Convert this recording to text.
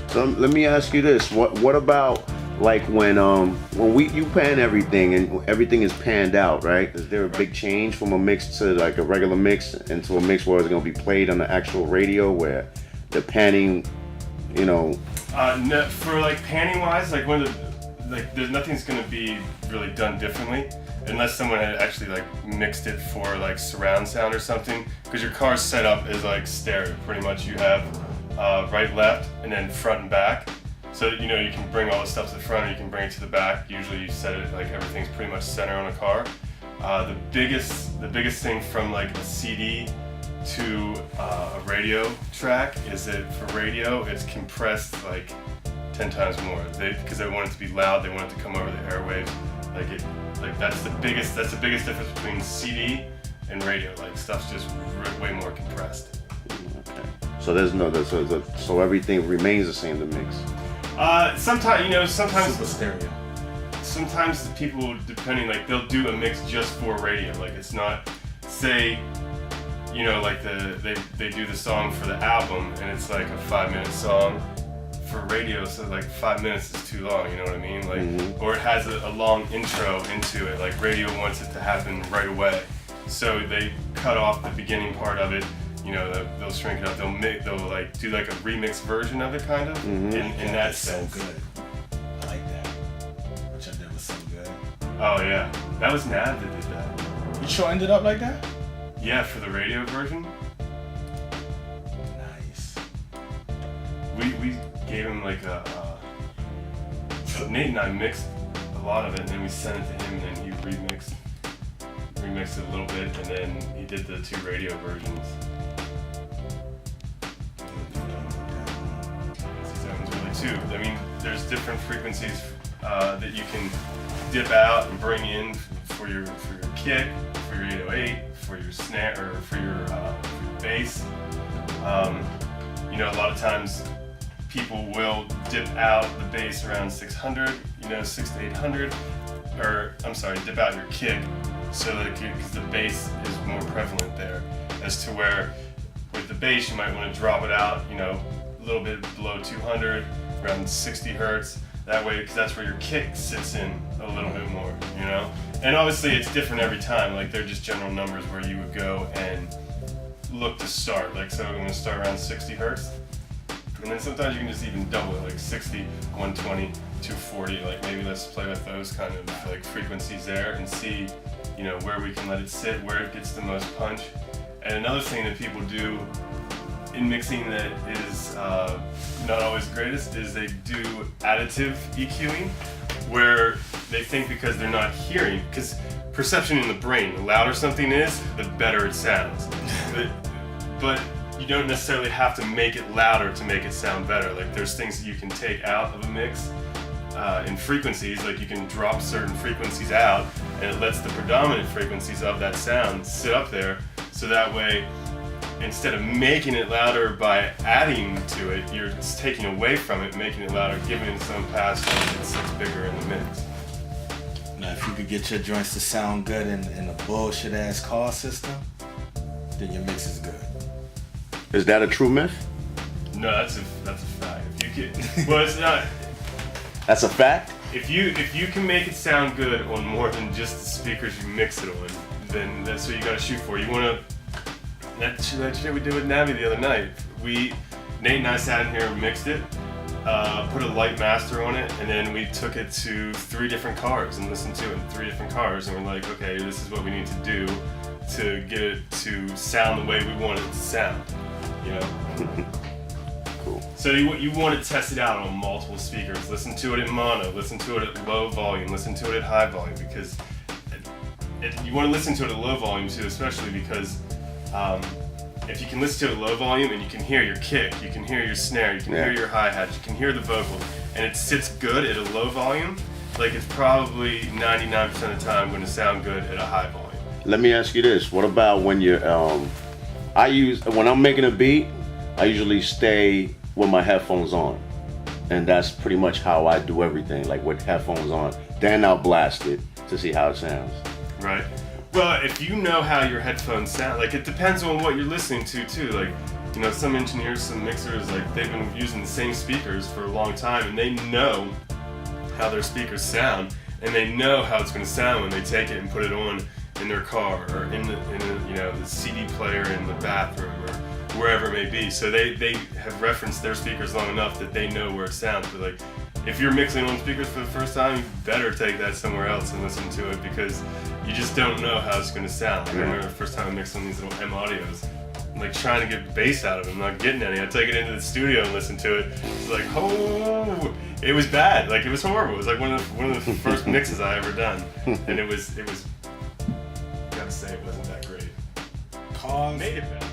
So let me ask you this: what about like when you pan everything and everything is panned out, right? Is there a big change from a mix to like a regular mix into a mix where it's gonna be played on the actual radio where the panning, you know? No, for like panning wise, like there's nothing's gonna be really done differently unless someone had actually like mixed it for like surround sound or something. Because your car's set up is like stereo, pretty much. You have right, left, and then front and back. So you know you can bring all the stuff to the front, or you can bring it to the back. Usually you set it like everything's pretty much center on a car. The biggest thing from like a CD to a radio track is that for radio it's compressed like 10 times more. Because they want it to be loud, they want it to come over the airwaves. That's the biggest difference between CD and radio. Like stuff's just way more compressed. Okay. So there's no so everything remains the same to mix. Sometimes Super stereo. Sometimes people, depending, like they'll do a mix just for radio. Like it's not, say, you know, like they do the song for the album and it's like a 5-minute song for radio, so like 5 minutes is too long, you know what I mean? Like, or it has a long intro into it. Like radio wants it to happen right away, so they cut off the beginning part of it. You know, they'll shrink it up. They'll like do like a remix version of it, kind of. In that sense. So good. I like that. Which I did was so good. Oh yeah, that was Nav that did that. You sure ended up like that? Yeah, for the radio version. Nice. We gave him like Nate and I mixed a lot of it, and then we sent it to him, and then he remixed it a little bit, and then he did the 2 radio versions. That one's really 2. I mean, there's different frequencies that you can dip out and bring in for your kick, for your 808, for your snare, or for your bass. You know, a lot of times people will dip out the bass around 600, you know, 600 to 800, or I'm sorry, dip out your kick so that because the bass is more prevalent there, as to where with the bass you might want to drop it out, you know, a little bit below 200, around 60 hertz. That way, because that's where your kick sits in a little bit more, you know. And obviously, it's different every time. Like they're just general numbers where you would go and look to start. Like, so I'm going to start around 60 hertz. And then sometimes you can just even double it, like 60, 120, 240. Like maybe let's play with those kind of like frequencies there and see, you know, where we can let it sit, where it gets the most punch. And another thing that people do in mixing that is not always the greatest is they do additive EQing, where they think because they're not hearing, because perception in the brain, the louder something is, the better it sounds. But you don't necessarily have to make it louder to make it sound better. Like there's things that you can take out of a mix in frequencies, like you can drop certain frequencies out and it lets the predominant frequencies of that sound sit up there, so that way instead of making it louder by adding to it, you're taking away from it, making it louder, giving it some pass so it sits bigger in the mix. Now, if you could get your joints to sound good in a bullshit ass car system, then your mix is good. Is that a true myth? No, that's a fact. If you can, well, it's not. That's a fact? If you can make it sound good on more than just the speakers you mix it on, then that's what you gotta shoot for. You wanna. That shit we did with Navi the other night. Nate and I sat in here and mixed it, put a light master on it, and then we took it to 3 different cars and listened to it in 3 different cars, and we're like, okay, this is what we need to do to get it to sound the way we want it to sound, you know? Cool. So you want to test it out on multiple speakers. Listen to it in mono, listen to it at low volume, listen to it at high volume, because you want to listen to it at low volume too, especially because if you can listen to it at low volume and you can hear your kick, you can hear your snare, you can hear your hi-hat, you can hear the vocal, and it sits good at a low volume, like it's probably 99% of the time going to sound good at a high volume. Let me ask you this. What about when you're, when I'm making a beat, I usually stay with my headphones on. And that's pretty much how I do everything, like with headphones on. Then I'll blast it to see how it sounds. Right. Well, if you know how your headphones sound, like it depends on what you're listening to too. Like, you know, some engineers, some mixers, like they've been using the same speakers for a long time, and they know how their speakers sound, and they know how it's going to sound when they take it and put it on in their car or in the you know, the CD player in the bathroom or wherever it may be. So they have referenced their speakers long enough that they know where it sounds. But like, if you're mixing on speakers for the first time, you better take that somewhere else and listen to it, because you just don't know how it's going to sound. Like, I remember the first time I mixed on these little M Audios, I'm like trying to get bass out of it, I'm not getting any. I take it into the studio and listen to it. It's like, oh, it was bad. Like, it was horrible. It was like one of the first mixes I ever done, and it was. Gotta say, it wasn't that great. Cause Made it better.